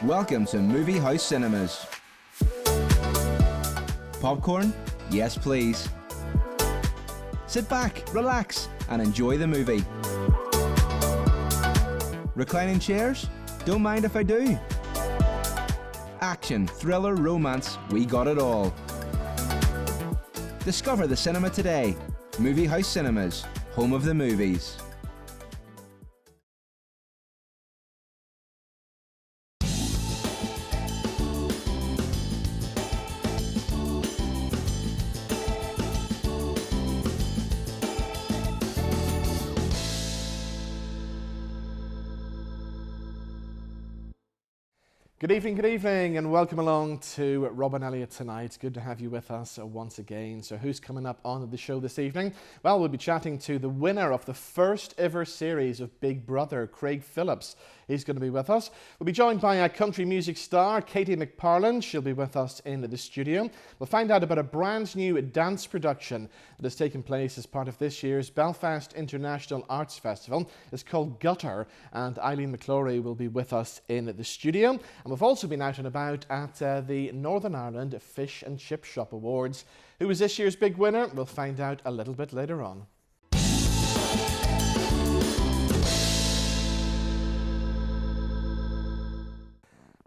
Welcome to Movie House Cinemas. Popcorn? Yes, please. Sit back, relax, and enjoy the movie. Reclining chairs? Don't mind if I do. Action, thriller, romance, we got it all. Discover the cinema today. Movie House Cinemas, home of the movies. Good evening, and welcome along to Rob and Elliott tonight. Good to have you with us once again. So who's coming up on the show this evening? Well, we'll be chatting to the winner of the first ever series of Big Brother, Craig Phillips. He's going to be with us. We'll be joined by a country music star, McParland. She'll be with us in the studio. We'll find out about a brand new dance production that has taken place as part of this year's Belfast International Arts Festival. It's called Gutter, and Eileen McClory will be with us in the studio. And we've also been out and about at the Northern Ireland Fish and Chip Shop Awards. Who was this year's big winner? We'll find out a little bit later on.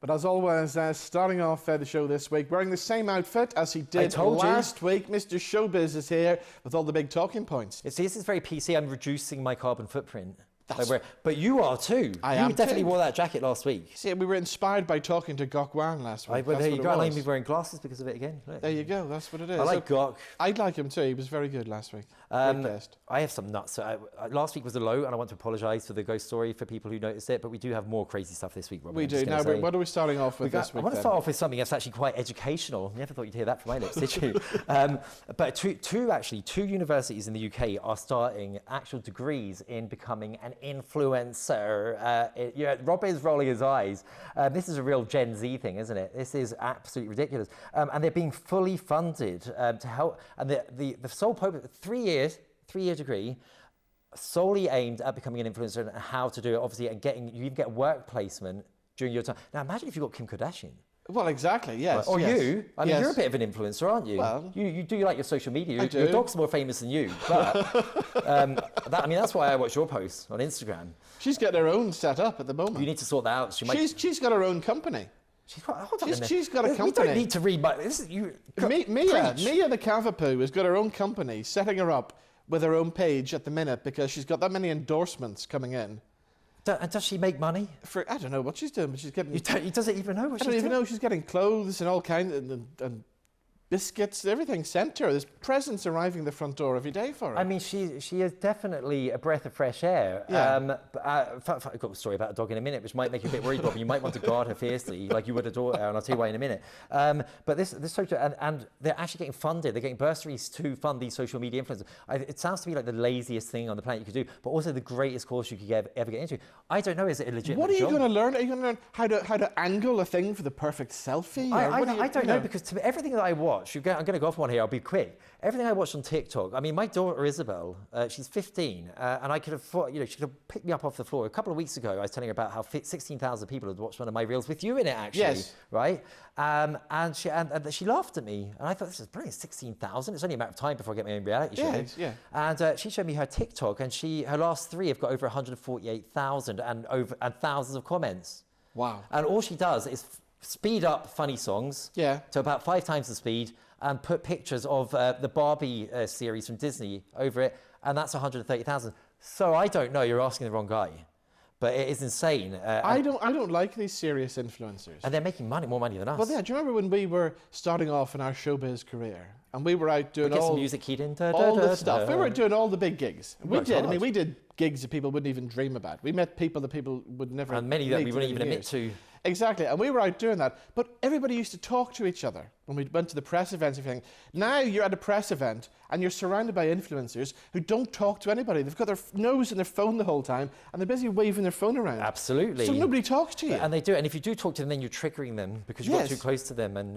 But as always, starting off the show this week, wearing the same outfit as he did last week, Mr. Showbiz is here with all the big talking points. See, this is very PC. I'm reducing my carbon footprint. But you are too. You definitely wore that jacket last week. See, we were inspired by talking to Gok Wan last week. There you go. I like me wearing glasses because of it again. Look. There you go. That's what it is. I like Gok. I'd like him too. He was very good last week. I have some nuts. Last week was a low, and I want to apologise for the ghost story for people who noticed it, but we do have more crazy stuff this week, Robin. We do. Now, what are we starting off with this week? I want to start off with something that's actually quite educational. You never thought you'd hear that from my lips, did you? But two universities in the UK are starting actual degrees in becoming an influencer. Rob is rolling his eyes. This is a real Gen Z thing, isn't it? This is absolutely ridiculous. And they're being fully funded to help. And the sole purpose, 3 year degree, solely aimed at becoming an influencer and how to do it, obviously, and you even get work placement during your time. Now, imagine if you got Kim Kardashian. Well, exactly, yes. Or yes. you. I mean, you're a bit of an influencer, aren't you? Well, you do like your social media. I do. Your dog's more famous than you. But that's why I watch your posts on Instagram. She's got her own set up at the moment. You need to sort that out. She's got her own company. She's got a company. We don't need to read my... This is, Mia the Cavapoo has got her own company, setting her up with her own page at the minute because she's got that many endorsements coming in. And does she make money? I don't know what she's doing, but she's getting... He doesn't even know what she's doing? I don't even know. She's getting clothes and all kinds and biscuits, everything sent to her. There's presents arriving the front door every day for her. I mean, she is definitely a breath of fresh air. Yeah. I've got a story about a dog in a minute, which might make you a bit worried, Robin. You might want to guard her fiercely, like you would a daughter, and I'll tell you why in a minute. But this social, and they're actually getting funded. They're getting bursaries to fund these social media influencers. It sounds to me like the laziest thing on the planet you could do, but also the greatest course you could ever get into. I don't know, is it a legitimate What are you job? going to learn? Are you going to learn how to angle a thing for the perfect selfie? I don't know, because to everything that I watch, I'm going to go off one here, I'll be quick. Everything I watch on TikTok, I mean, my daughter Isabel, she's 15, and I could have thought, she could have picked me up off the floor. A couple of weeks ago, I was telling her about how 16,000 people had watched one of my reels with you in it, actually. Yes. Right? And she laughed at me, and I thought, this is brilliant, 16,000. It's only a matter of time before I get my own reality show. Yes, yeah. And she showed me her TikTok, and her last 3 have got over 148,000 and thousands of comments. Wow. And all she does is speed up funny songs to about 5 times the speed, and put pictures of the Barbie series from Disney over it, and that's 130,000. So I don't know, you're asking the wrong guy. But it is insane. I don't like these serious influencers. And they're making more money than us. Well, yeah, do you remember when we were starting off in our showbiz career? And we were out doing all... some music keyed in. All the stuff. We were doing all the big gigs. We did. I mean, we did gigs that people wouldn't even dream about. We met people that people would never... And many that we wouldn't even admit to. Exactly. And we were out doing that. But everybody used to talk to each other. when we went to the press events and everything. Now you're at a press event and you're surrounded by influencers who don't talk to anybody. They've got their nose in their phone the whole time and they're busy waving their phone around. Absolutely. So nobody talks to you. And they do. And if you do talk to them, then you're triggering them because you got too close to them and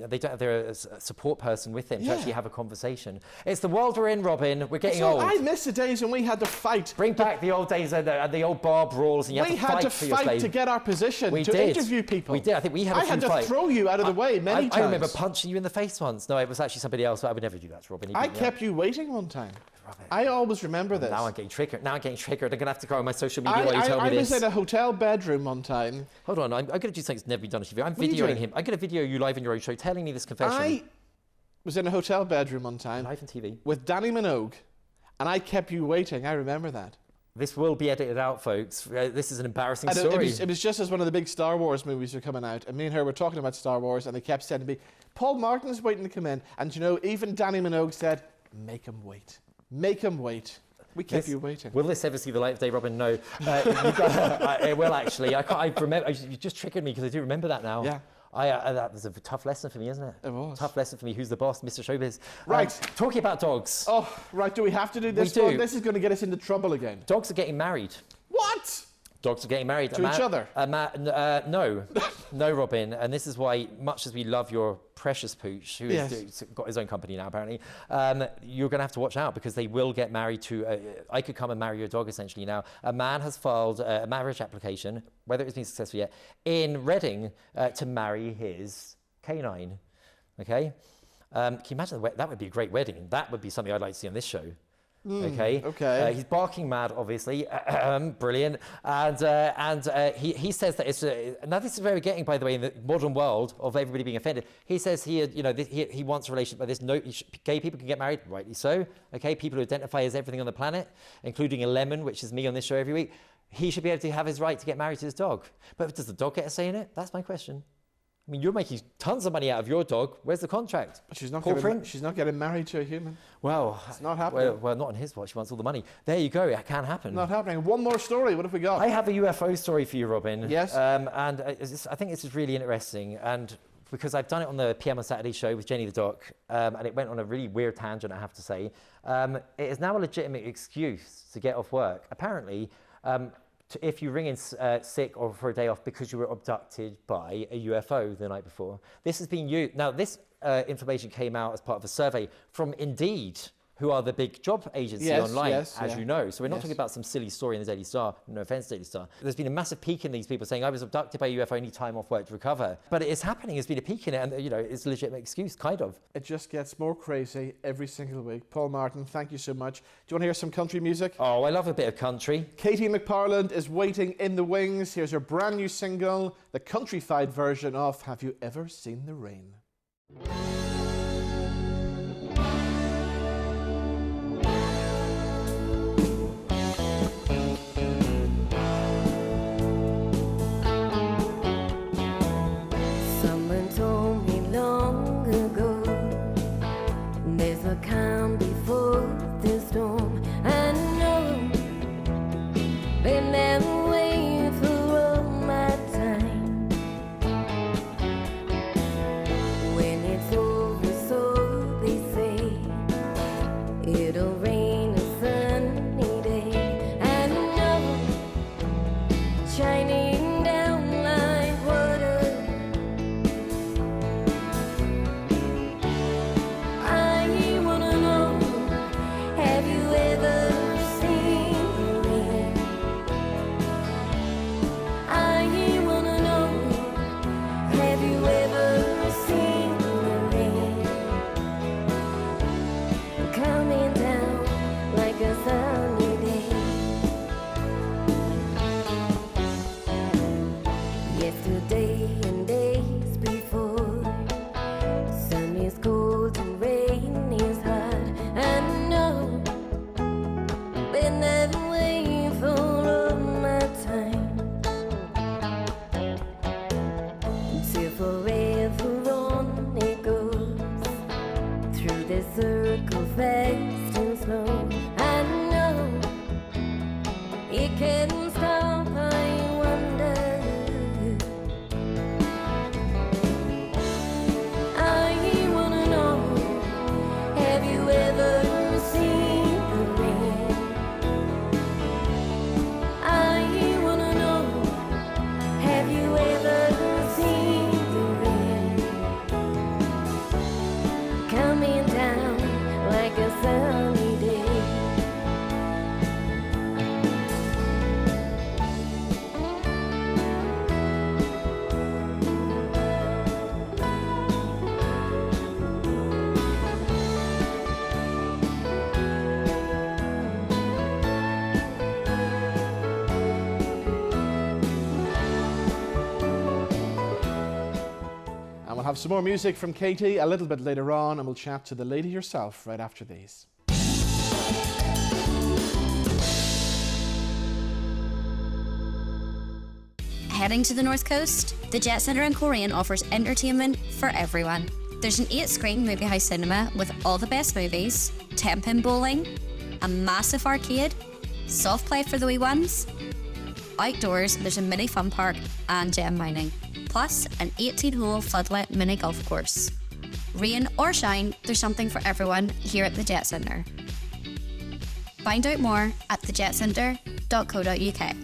they don't have their support person with them to actually have a conversation. It's the world we're in, Robin. We're getting old. I miss the days when we had to fight. Bring back the old days and the old bar brawls and you had to fight for your slave. To get our position, interview people. We did. I think we had a I had to throw you out of the way many times. I remember punching you in the face once. No, it was actually somebody else. I would never do that to Robin. I kept you waiting one time. I always remember this. Now I'm getting triggered. I'm going to have to go on my social media while you tell me this. I was in a hotel bedroom one time. Hold on, I'm going to do something that's never been done on TV. I'm videoing him. I'm going to video you live in your own show telling me this confession. I was in a hotel bedroom one time. Live on TV. With Danny Minogue, and I kept you waiting. I remember that. This will be edited out, folks. This is an embarrassing story. It was just as one of the big Star Wars movies were coming out, and me and her were talking about Star Wars, and they kept saying to me, Paul Martin's waiting to come in. And you know, even Danny Minogue said, make him wait. Make him wait. We kept you waiting. Will this ever see the light of day, Robin? No. It will actually. I remember. You just triggered me because I do remember that now. Yeah. That was a tough lesson for me, isn't it? It was. Tough lesson for me. Who's the boss? Mr. Showbiz. Right. Talking about dogs. Oh, right. Do we have to do this? We do. This is going to get us into trouble again. Dogs are getting married. What? Dogs are getting married. To each other? No. No, Robin. And this is why, much as we love your precious pooch, who has got his own company now, apparently, you're going to have to watch out because they will get married to... I could come and marry your dog, essentially, now. A man has filed a marriage application, whether it's been successful yet, in Reading to marry his canine. Okay? Can you imagine that would be a great wedding? That would be something I'd like to see on this show. Okay. He's barking mad, obviously. Brilliant. And he says that it's now this is where we're getting, by the way, in the modern world of everybody being offended. He says he wants a relationship like this. No, gay people can get married, rightly so. Okay, people who identify as everything on the planet, including a lemon, which is me on this show every week. He should be able to have his right to get married to his dog. But does the dog get a say in it? That's my question. I mean, you're making tons of money out of your dog. Where's the contract? But she's not getting married to a human. Well, it's not happening. Well, not on his watch. She wants all the money. There you go. It can happen. Not happening. One more story. What have we got? I have a UFO story for you, Robin. Yes. And I think this is really interesting. And because I've done it on the PM on Saturday show with Jenny the Doc, and it went on a really weird tangent, I have to say. It is now a legitimate excuse to get off work. Apparently, if you ring in sick or for a day off because you were abducted by a UFO the night before. This has been used. Now, this information came out as part of a survey from Indeed, who are the big job agency online, as you know. So we're not talking about some silly story in the Daily Star. No offense, Daily Star. There's been a massive peak in these people saying, I was abducted by a UFO, I need time off work to recover. But it is happening. There's been a peak in it, and it's a legitimate excuse, kind of. It just gets more crazy every single week. Paul Martin, thank you so much. Do you want to hear some country music? Oh, I love a bit of country. Katie McParland is waiting in the wings. Here's her brand new single, the countrified version of Have You Ever Seen the Rain? We'll have some more music from Katie a little bit later on, and we'll chat to the lady herself right after these. Heading to the North Coast? The Jet Centre in Korean offers entertainment for everyone. There's an 8-screen movie house cinema with all the best movies, 10-pin bowling, a massive arcade, soft play for the wee ones. Outdoors, there's a mini fun park and gem mining, plus an 18-hole floodlit mini golf course. Rain or shine, there's something for everyone here at the Jet Centre. Find out more at thejetcentre.co.uk.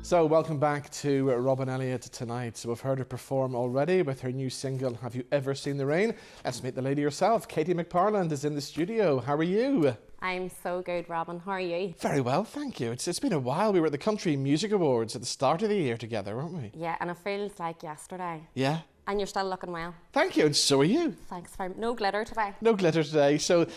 So welcome back to Robin Elliott tonight. So we've heard her perform already with her new single, Have You Ever Seen the Rain? Let's meet the lady herself. Katie McParland is in the studio. How are you? I'm so good, Robin. How are you? Very well, thank you. It's been a while. We were at the Country Music Awards at the start of the year together, weren't we? Yeah, and it feels like yesterday. Yeah. And you're still looking well. Thank you, and so are you. Thanks very much. No glitter today. No glitter today. So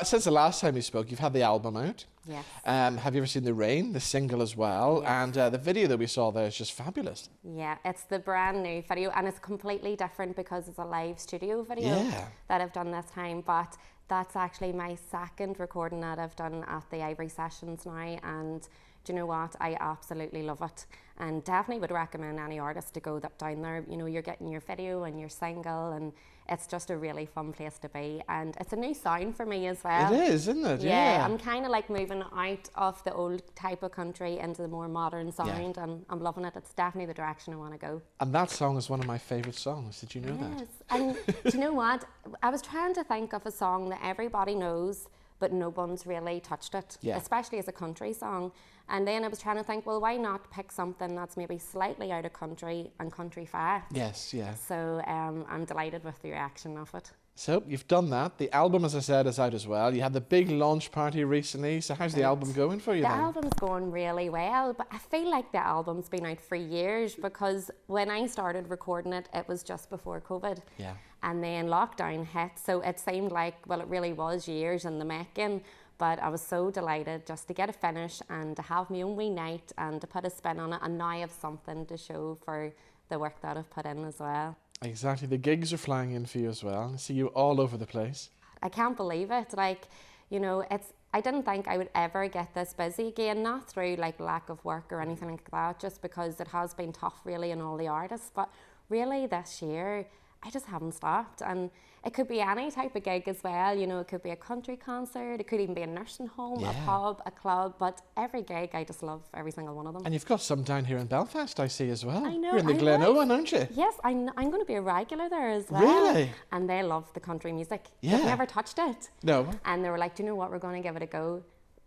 since the last time we spoke, you've had the album out. Yes. Have you ever seen The Rain, the single as well? Yes. And the video that we saw there is just fabulous. Yeah, it's the brand new video, and it's completely different because it's a live studio video that I've done this time. But that's actually my second recording that I've done at the Ivory Sessions now, and do you know what? I absolutely love it, and definitely would recommend any artist to go down there. You know, you're getting your video and your single, and it's just a really fun place to be, and it's a new sound for me as well. It is, isn't it? Yeah, I'm kind of like moving out of the old type of country into the more modern sound, and I'm loving it. It's definitely the direction I want to go. And that song is one of my favourite songs. Did you know that? Yes, and do you know what? I was trying to think of a song that everybody knows, but no one's really touched it, especially as a country song. And then I was trying to think, well, why not pick something that's maybe slightly out of country and country-fied? Yes, yeah. So I'm delighted with the reaction of it. So you've done that. The album, as I said, is out as well. You had the big launch party recently. So how's the album going for you then? The album's going really well, but I feel like the album's been out for years, because when I started recording it, it was just before COVID. Yeah. And then lockdown hit, so it seemed like, well, it really was years in the making. But I was so delighted just to get it finished and to have my own wee night and to put a spin on it, and now I have something to show for the work that I've put in as well. Exactly. The gigs are flying in for you as well. I see you all over the place. I can't believe it. Like, you know, I didn't think I would ever get this busy again, not through like lack of work or anything like that, just because it has been tough really on all the artists. But really this year, I just haven't stopped, and it could be any type of gig as well. You know, it could be a country concert, it could even be a nursing home, a pub, a club, but every gig, I just love every single one of them. And you've got some down here in Belfast, I see as well. I know. You're in the Glen Owen, aren't you? Yes, I'm going to be a regular there as well. Really? And they love the country music. Yeah. They've never touched it. No. And they were like, do you know what, we're going to give it a go.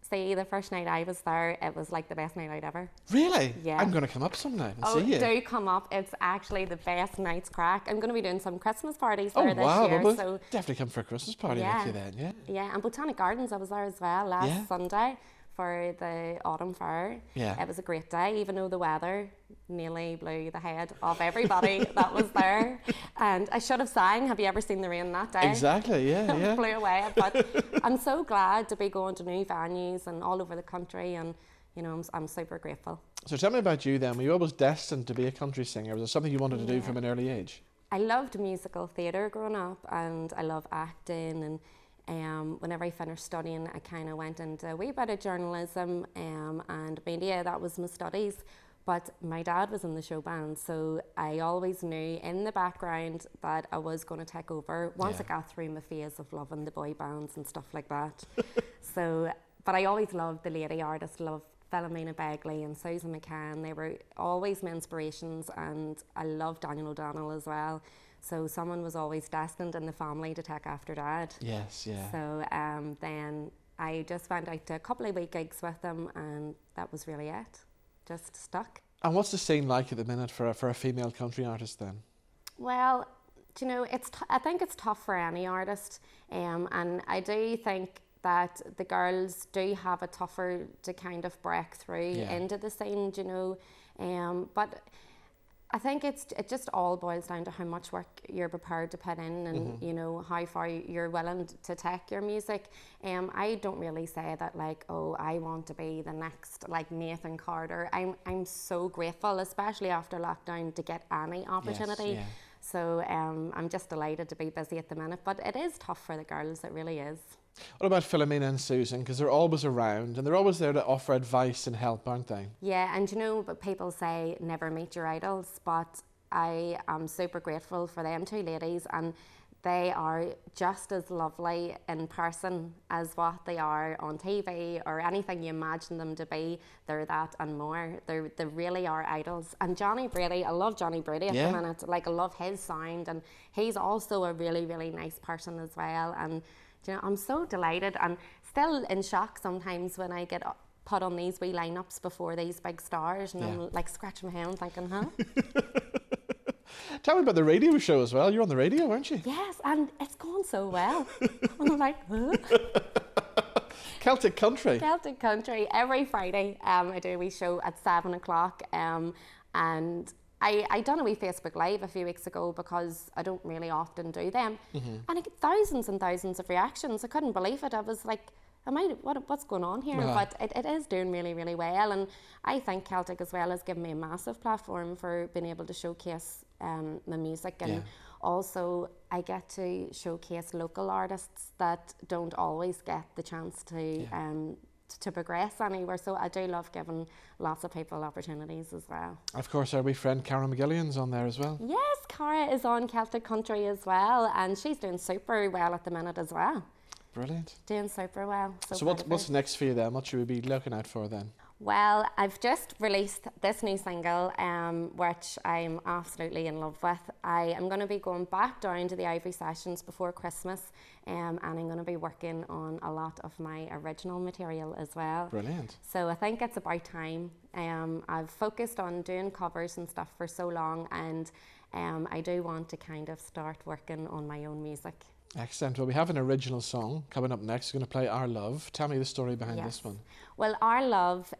See, the first night I was there, it was like the best night out ever. Really? Yeah. I'm going to come up sometime and see you. Do come up. It's actually the best night's crack. I'm going to be doing some Christmas parties there this year. Well, so definitely come for a Christmas party with you then, yeah. Yeah, and Botanic Gardens, I was there as well last Sunday for the autumn fair. Yeah. It was a great day, even though the weather nearly blew the head off everybody that was there. And I should have sang Have You Ever Seen the Rain that day? Exactly, yeah. Flew away. But I'm so glad to be going to new venues and all over the country, and you know, I'm super grateful. So tell me about you then. Were you always destined to be a country singer? Was it something you wanted to do from an early age? I loved musical theatre growing up, and I love acting, and whenever I finished studying, I kind of went into a wee bit of journalism and media. That was my studies. But my dad was in the show band, so I always knew in the background that I was going to take over once I got through my phase of loving the boy bands and stuff like that. So, but I always loved the lady artists, loved Philomena Begley and Susan McCann. They were always my inspirations, and I loved Daniel O'Donnell as well. So someone was always destined in the family to take after Dad. Yes, yeah. So then I just went out to a couple of wee gigs with them, and that was really it. Just stuck. And what's the scene like at the minute for a female country artist then? Well, do you know, I think it's tough for any artist, and I do think that the girls do have it tougher to kind of break through into the scene, do you know, but I think it just all boils down to how much work you're prepared to put in, and you know, how far you're willing to take your music. I don't really say that like, oh, I want to be the next like Nathan Carter. I'm so grateful, especially after lockdown, to get any opportunity. Yes, yeah. So I'm just delighted to be busy at the minute, but it is tough for the girls, it really is. What about Philomena and Susan? Because they're always around and they're always there to offer advice and help, aren't they? Yeah, and you know, but people say never meet your idols, but I am super grateful for them two ladies, and they are just as lovely in person as what they are on TV or anything you imagine them to be. They're that and more. They really are idols. And Johnny Brady, I love Johnny Brady at the minute. Like, I love his sound, and he's also a really, really nice person as well. And you know, I'm so delighted and still in shock sometimes when I get put on these wee lineups before these big stars, and I'm like scratching my head and thinking, huh? Tell me about the radio show as well. You're on the radio, aren't you? Yes, and it's gone so well. I'm like, huh? Celtic Country. Celtic Country. Every Friday I do a wee show at 7 o'clock, and I done a wee Facebook Live a few weeks ago because I don't really often do them. And I get thousands and thousands of reactions. I couldn't believe it. I was like, what's going on here? But it is doing really, really well. And I think Celtic as well has given me a massive platform for being able to showcase my music. And also I get to showcase local artists that don't always get the chance to progress anywhere. So I do love giving lots of people opportunities as well. Of course, our wee friend Cara McGillian's on there as well. Yes, Cara is on Celtic Country as well, and she's doing super well at the minute as well. Brilliant. Doing super well. So what's next for you then? What should we be looking out for then? Well, I've just released this new single, which I'm absolutely in love with. I am going to be going back down to the Ivory Sessions before Christmas, and I'm going to be working on a lot of my original material as well. Brilliant. So I think it's about time. I've focused on doing covers and stuff for so long, and I do want to kind of start working on my own music. Excellent. Well, we have an original song coming up next. We're going to play Our Love. Tell me the story behind this one. Well, Our Love,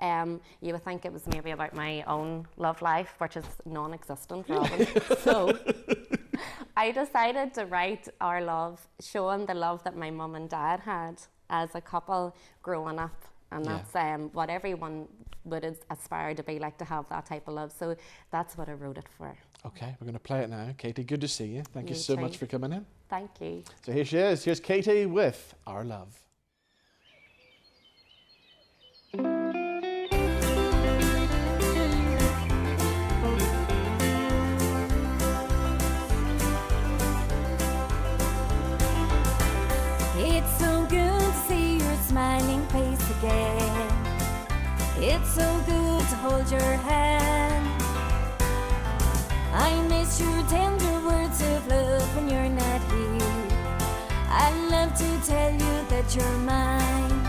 you would think it was maybe about my own love life, which is non-existent, Robin. So I decided to write Our Love, showing the love that my mum and dad had as a couple growing up. And that's what everyone would aspire to be like, to have that type of love. So that's what I wrote it for. Okay, we're going to play it now. Katie, good to see you. Thank you so much for coming in. Thank you. So here she is. Here's Katie with Our Love. It's so good to see your smiling face again. It's so good to hold your hand. I miss your tender words of love when you're not here. I love to tell you that you're mine.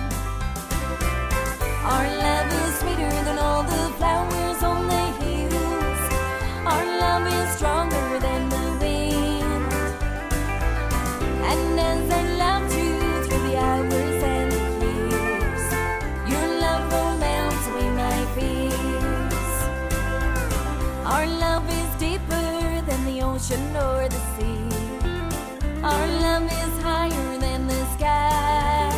Our love is sweeter than all the flowers on the hills. Our love is stronger than the wind. And as I loved you through the hours and the years, your love will melt away my fears. Our love is deeper than the ocean or the sea. Our love is higher than the sky.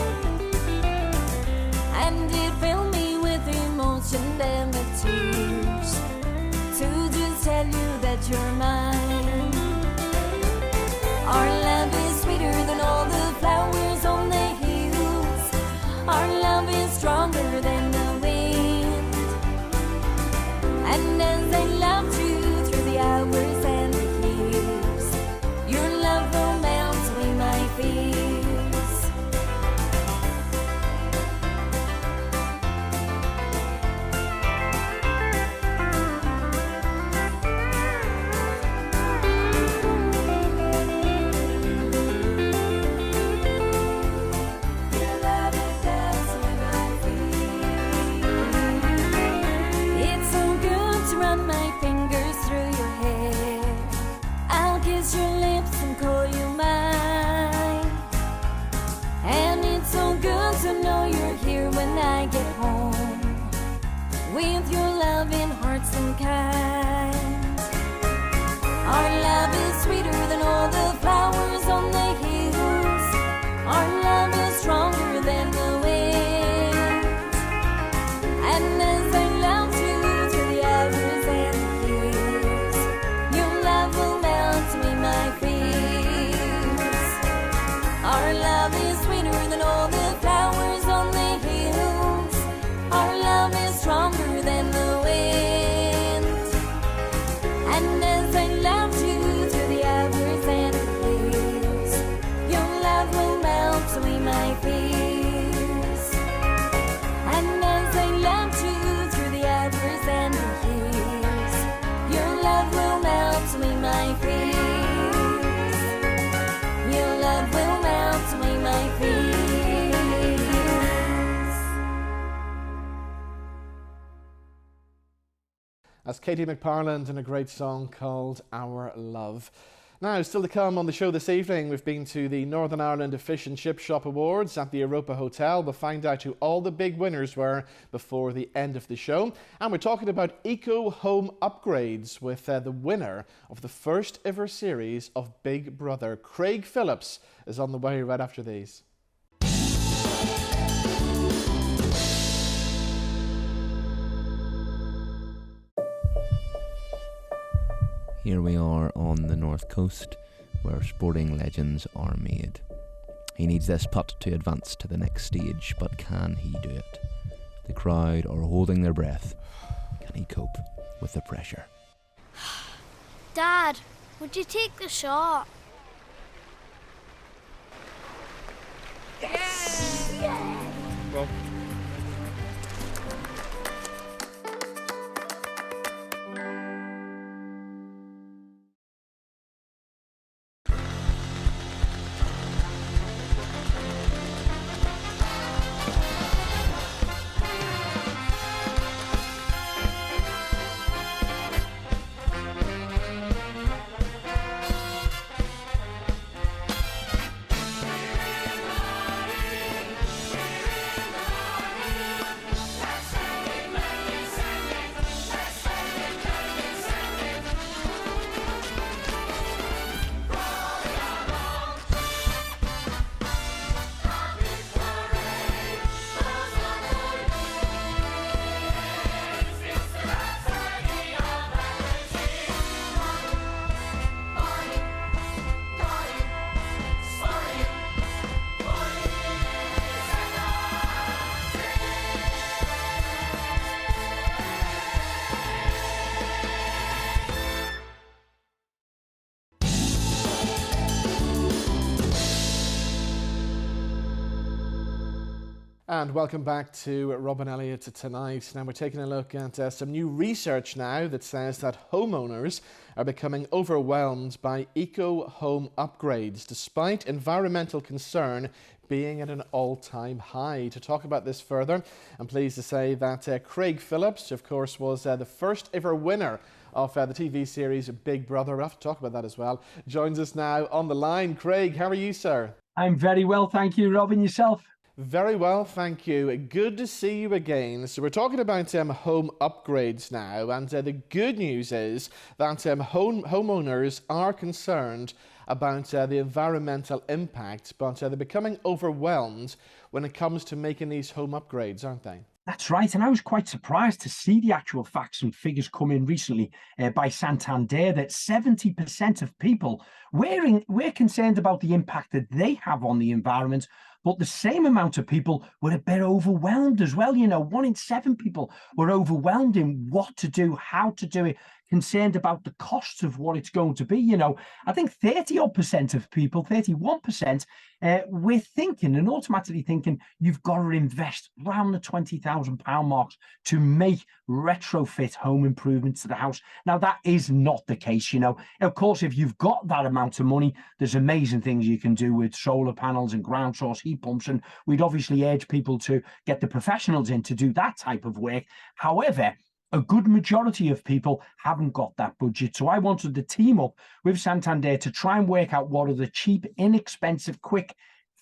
And it filled me with emotion and the tears to just tell you that you're mine. Our love is sweeter than all the flowers on the hills. Our love is stronger than the wind. And as I loved you through the hours and the years, your love will melt away my fears. It's so good to run my fingers That's Katie McParland and a great song called Our Love. Now, still to come on the show this evening, we've been to the Northern Ireland Fish and Chip Shop Awards at the Europa Hotel. We'll find out who all the big winners were before the end of the show. And we're talking about eco home upgrades with the winner of the first ever series of Big Brother. Craig Phillips is on the way right after these. Here we are on the north coast, where sporting legends are made. He needs this putt to advance to the next stage, but can he do it? The crowd are holding their breath. Can he cope with the pressure? Dad, would you take the shot? Yes! Yes! Well. And welcome back to Rob and Elliott tonight. Now we're taking a look at some new research now that says that homeowners are becoming overwhelmed by eco home upgrades, despite environmental concern being at an all-time high. To talk about this further, I'm pleased to say that Craig Phillips, of course, was the first ever winner of the TV series Big Brother. We'll have to talk about that as well. Joins us now on the line. Craig, how are you, sir? I'm very well, thank you. Robin, yourself? Very well, thank you. Good to see you again. So we're talking about home upgrades now, and the good news is that homeowners are concerned about the environmental impact, but they're becoming overwhelmed when it comes to making these home upgrades, aren't they? That's right, and I was quite surprised to see the actual facts and figures come in recently by Santander that 70% of people were concerned about the impact that they have on the environment, but the same amount of people were a bit overwhelmed as well. You know, 1 in 7 people were overwhelmed in what to do, how to do it, concerned about the costs of what it's going to be. You know, I think 30% of people, 31%, we're thinking and automatically thinking you've got to invest around the £20,000 mark to make retrofit home improvements to the house. Now, that is not the case, you know. Of course, if you've got that amount of money, there's amazing things you can do with solar panels and ground source heat pumps, and we'd obviously urge people to get the professionals in to do that type of work. However, a good majority of people haven't got that budget. So I wanted to team up with Santander to try and work out what are the cheap, inexpensive, quick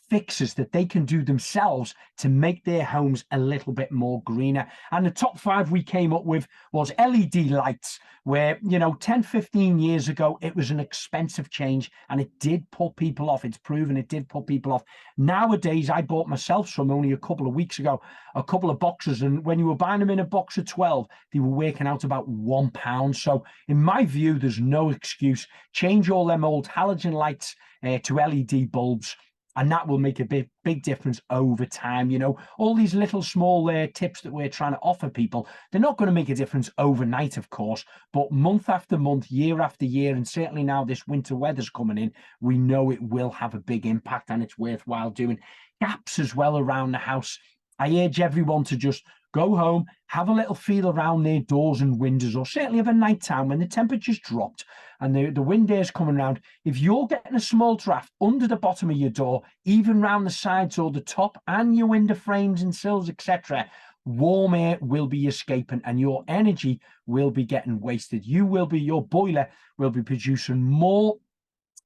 fixes that they can do themselves to make their homes a little bit more greener. And the top 5 we came up with was LED lights, where, you know, 10, 15 years ago, it was an expensive change and it did put people off. It's proven it did put people off. Nowadays, I bought myself some only a couple of weeks ago, a couple of boxes, and when you were buying them in a box of 12, they were working out about £1. So in my view, there's no excuse. Change all them old halogen lights to LED bulbs, and that will make a big difference over time. You know, all these little small tips that we're trying to offer people, they're not going to make a difference overnight, of course, but month after month, year after year, and certainly now this winter weather's coming in, we know it will have a big impact and it's worthwhile doing. Gaps as well around the house. I urge everyone to just go home, have a little feel around their doors and windows, or certainly of a night time when the temperature's dropped and the wind air's coming around. If you're getting a small draft under the bottom of your door, even round the sides or the top and your window frames and sills, etc., warm air will be escaping and your energy will be getting wasted. Your boiler will be producing more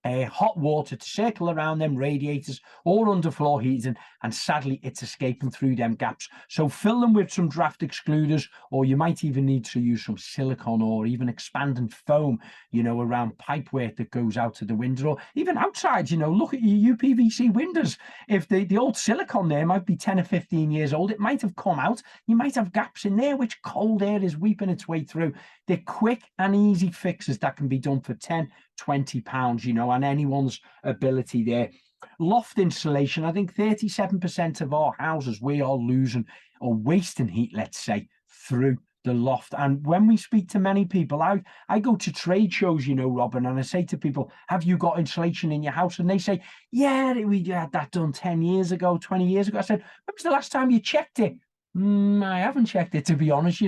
hot water to circle around them radiators or underfloor heating, and sadly it's escaping through them gaps. So fill them with some draft excluders, or you might even need to use some silicone or even expanding foam, around pipework that goes out to the window, or even outside. Look at your UPVC windows. If the old silicone there might be 10 or 15 years old, it might have come out. You might have gaps in there which cold air is weeping its way through. They're quick and easy fixes that can be done for £10-20, and anyone's ability there. Loft insulation, I think 37% of our houses, we are losing or wasting heat, let's say, through the loft. And when we speak to many people, I go to trade shows, Robin, and I say to people, have you got insulation in your house? And they say, yeah, we had that done 10 years ago, 20 years ago. I said, when was the last time you checked it? I haven't checked it, to be honest,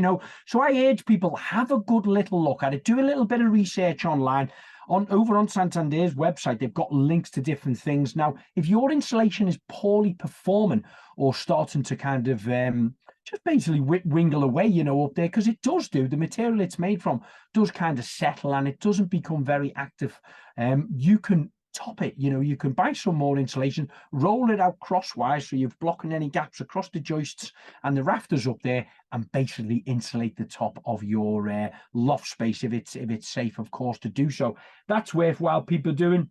So I urge people, have a good little look at it. Do a little bit of research online. Over on Santander's website, they've got links to different things. Now, if your insulation is poorly performing or starting to kind of just basically wingle away, up there, because it does the material it's made from does kind of settle and it doesn't become very active. You can top it, you can buy some more insulation, roll it out crosswise so you're blocking any gaps across the joists and the rafters up there, and basically insulate the top of your loft space if it's safe, of course, to do so. That's worthwhile people doing.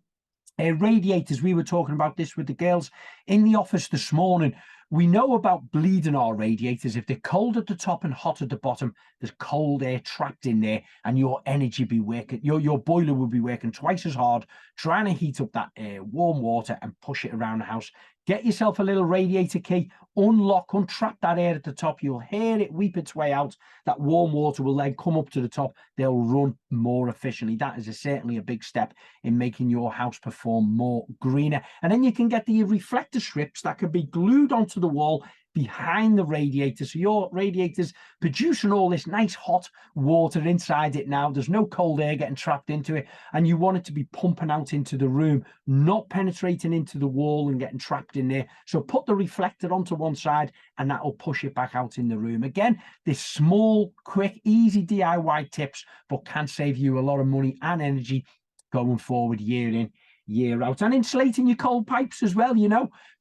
Radiators, we were talking about this with the girls in the office this morning. We know about bleeding our radiators. If they're cold at the top and hot at the bottom, there's cold air trapped in there, and your energy be working. Your boiler will be working twice as hard trying to heat up that warm water and push it around the house. Get yourself a little radiator key, untrap that air at the top. You'll hear it weep its way out. That warm water will then come up to the top. They'll run more efficiently. That is certainly a big step in making your house perform more greener. And then you can get the reflector strips that can be glued onto the wall behind the radiator, so your radiator's producing all this nice hot water inside it now. There's no cold air getting trapped into it, and you want it to be pumping out into the room, not penetrating into the wall and getting trapped in there. So put the reflector onto one side and that will push it back out in the room. Again, this small, quick, easy DIY tips, but can save you a lot of money and energy going forward year in, year out. And insulating your cold pipes as well.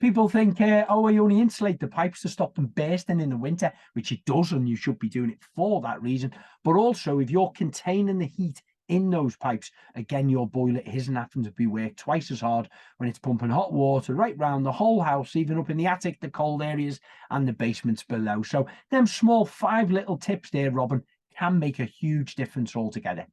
People think, I only insulate the pipes to stop them bursting in the winter, which it does, and you should be doing it for that reason. But also, if you're containing the heat in those pipes, again, your boiler isn't having to be worked twice as hard when it's pumping hot water right round the whole house, even up in the attic, the cold areas and the basements below. So them small 5 little tips there, Robin, can make a huge difference altogether.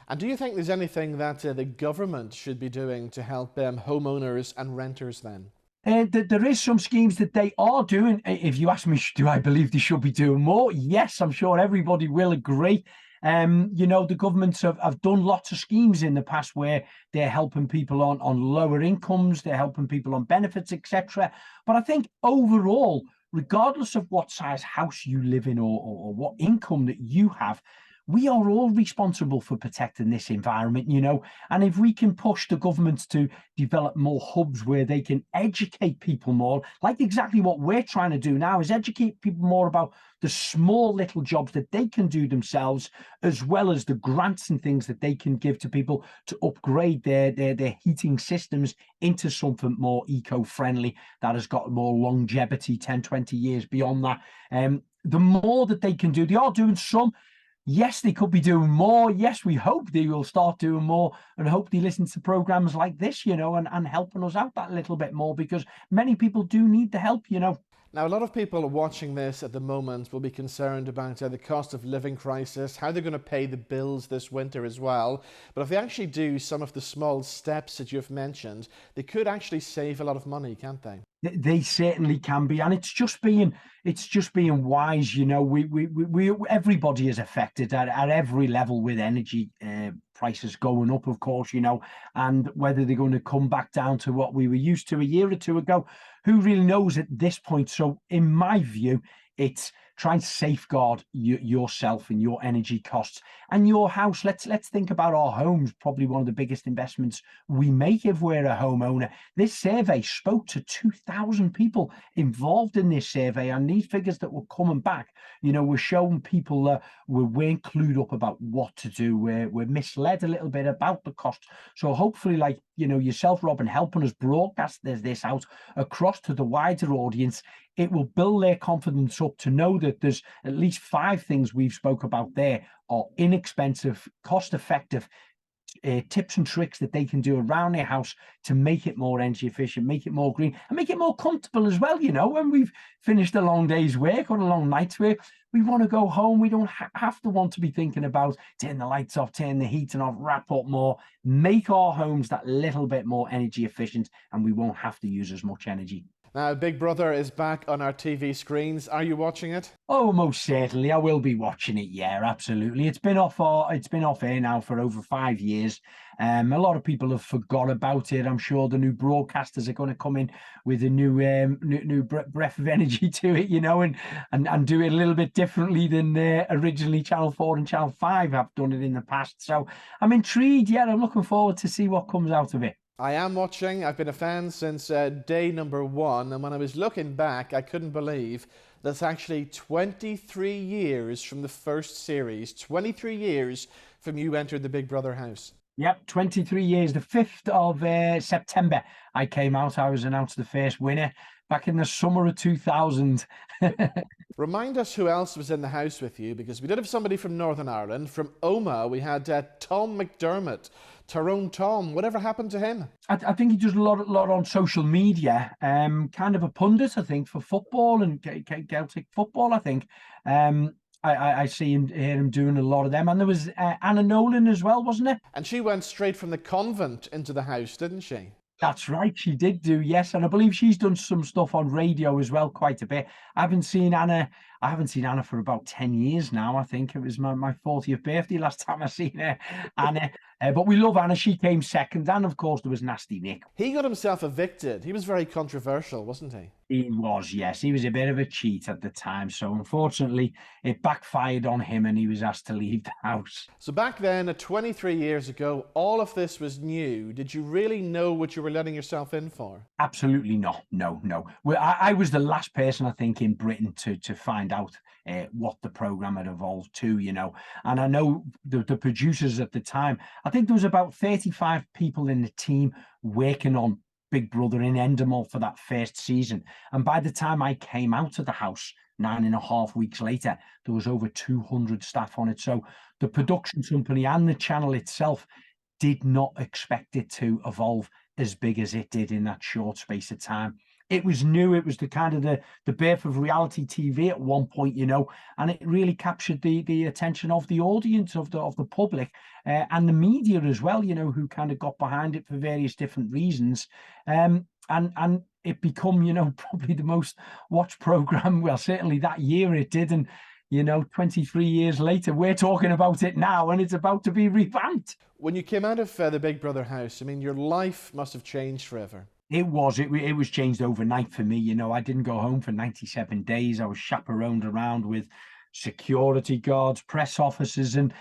And do you think there's anything that the government should be doing to help homeowners and renters then? There is some schemes that they are doing. If you ask me, do I believe they should be doing more? Yes, I'm sure everybody will agree. The governments have done lots of schemes in the past where they're helping people on lower incomes, they're helping people on benefits, etc. But I think overall, regardless of what size house you live in or what income that you have, we are all responsible for protecting this environment, and if we can push the governments to develop more hubs where they can educate people more, like exactly what we're trying to do now, is educate people more about the small little jobs that they can do themselves, as well as the grants and things that they can give to people to upgrade their heating systems into something more eco-friendly that has got more longevity, 10-20 years beyond that. The more that they can do, they are doing some. Yes, they could be doing more. Yes, we hope they will start doing more, and hope they listen to programs like this, and helping us out that little bit more, because many people do need the help, Now, a lot of people watching this at the moment will be concerned about the cost of living crisis, how they're going to pay the bills this winter as well. But if they actually do some of the small steps that you've mentioned, they could actually save a lot of money, can't they? They certainly can be, and it's just being wise. We everybody is affected at every level with energy prices going up, of course. And whether they're going to come back down to what we were used to a year or two ago, who really knows at this point? So, in my view, It's trying to safeguard yourself and your energy costs and your house. Let's think about our homes, probably one of the biggest investments we make if we're a homeowner. This survey spoke to 2,000 people involved in this survey, and these figures that were coming back, were showing people that we weren't clued up about what to do. We're misled a little bit about the cost. So hopefully, like yourself, Robin, helping us broadcast this out across to the wider audience, it will build their confidence up to know that there's at least 5 things we've spoke about there are inexpensive, cost-effective tips and tricks that they can do around their house to make it more energy efficient, make it more green, and make it more comfortable as well. When we've finished a long day's work or a long night's work, we want to go home. We don't have to want to be thinking about turn the lights off, turn the heating off, wrap up more, make our homes that little bit more energy efficient, and we won't have to use as much energy. Now, Big Brother is back on our TV screens. Are you watching it? Oh, most certainly. I will be watching it. Yeah, absolutely. It's been off air now for over 5 years. A lot of people have forgot about it. I'm sure the new broadcasters are going to come in with a new breath of energy to it, and do it a little bit differently than originally Channel 4 and Channel 5 have done it in the past. So I'm intrigued. Yeah, I'm looking forward to see what comes out of it. I am watching. I've been a fan since day number 1, and when I was looking back, I couldn't believe that's actually 23 years from the first series, 23 years from you entered the Big Brother house. Yep, 23 years. The 5th of September, I came out. I was announced the first winner back in the summer of 2000. Remind us who else was in the house with you, because we did have somebody from Northern Ireland. From Oma, we had Tom McDermott. Tyrone Tom, whatever happened to him? I think he does a lot on social media, kind of a pundit, I think, for football and Celtic football, I think. I hear him doing a lot of them. And there was Anna Nolan as well, wasn't it? And she went straight from the convent into the house, didn't she? That's right, she did do, yes. And I believe she's done some stuff on radio as well, quite a bit. I haven't seen Anna for about 10 years now. I think it was my 40th birthday last time I seen Anna. But we love Anna. She came second. And of course, there was Nasty Nick. He got himself evicted. He was very controversial, wasn't he? He was, yes. He was a bit of a cheat at the time. So unfortunately, it backfired on him and he was asked to leave the house. So back then, 23 years ago, all of this was new. Did you really know what you were letting yourself in for? Absolutely not. No. Well, I was the last person, I think, in Britain to find out what the programme had evolved to, And I know the producers at the time, I think there was about 35 people in the team working on Big Brother in Endemol for that first season. And by the time I came out of the house 9.5 weeks later, there was over 200 staff on it. So the production company and the channel itself did not expect it to evolve as big as it did in that short space of time. It was new. It was the kind of the birth of reality TV at one point, and it really captured the attention of the audience, of the public, and the media as well, who kind of got behind it for various different reasons. And it become, probably the most watched program. Well, certainly that year it did. And, 23 years later, we're talking about it now and it's about to be revamped. When you came out of the Big Brother house, your life must have changed forever. It was changed overnight for me. I didn't go home for 97 days. I was chaperoned around with security guards, press officers, and,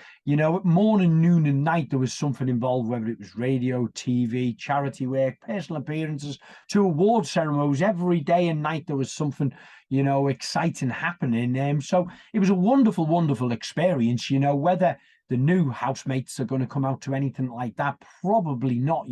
morning, noon and night, there was something involved, whether it was radio, TV, charity work, personal appearances, to award ceremonies. Every day and night, there was something, exciting happening. So it was a wonderful, wonderful experience, whether the new housemates are going to come out to anything like that, probably not.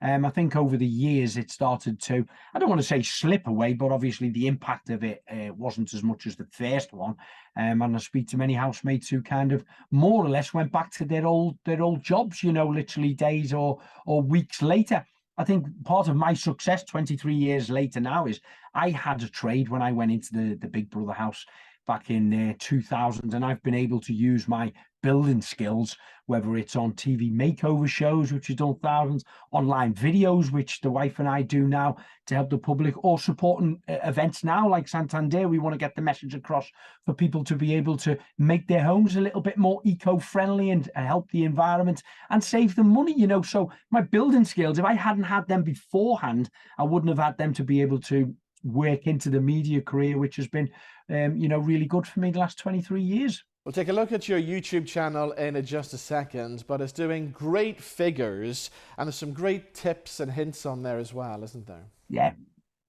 I think over the years it started to, I don't want to say slip away, but obviously the impact of it wasn't as much as the first one. And I speak to many housemates who kind of more or less went back to their old jobs, literally days or weeks later. I think part of my success 23 years later now is I had a trade when I went into the Big Brother house back in 2000, and I've been able to use my building skills, whether it's on TV makeover shows, which is done thousands, online videos, which the wife and I do now to help the public, or supporting events now like Santander. We want to get the message across for people to be able to make their homes a little bit more eco-friendly and help the environment and save them money, So my building skills, if I hadn't had them beforehand, I wouldn't have had them to be able to work into the media career, which has been, really good for me the last 23 years. We'll take a look at your YouTube channel in just a second, but it's doing great figures, and there's some great tips and hints on there as well, isn't there? Yeah.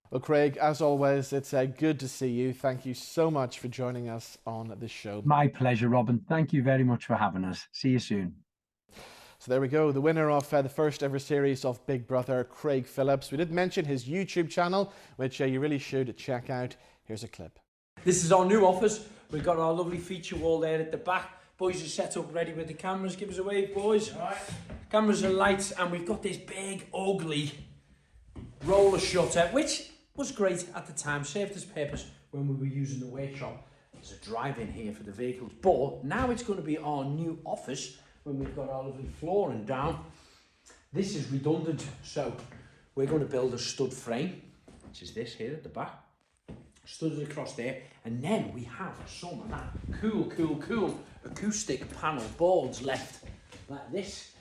Well, Craig, as always, it's good to see you. Thank you so much for joining us on this show. My pleasure, Robin. Thank you very much for having us. See you soon. So there we go, the winner of the first ever series of Big Brother, Craig Phillips. We did mention his YouTube channel, which you really should check out. Here's a clip. This is our new office. We've got our lovely feature wall there at the back. Boys are set up ready with the cameras. Give us a wave, boys. All right. Cameras and lights, and we've got this big, ugly roller shutter, which was great at the time, served its purpose when we were using the workshop. There's a drive-in here for the vehicles, but now it's going to be our new office when we've got our lovely flooring down. This is redundant, so we're going to build a stud frame, which is this here at the back. Studded across there, and then we have some of that cool acoustic panel boards left, like this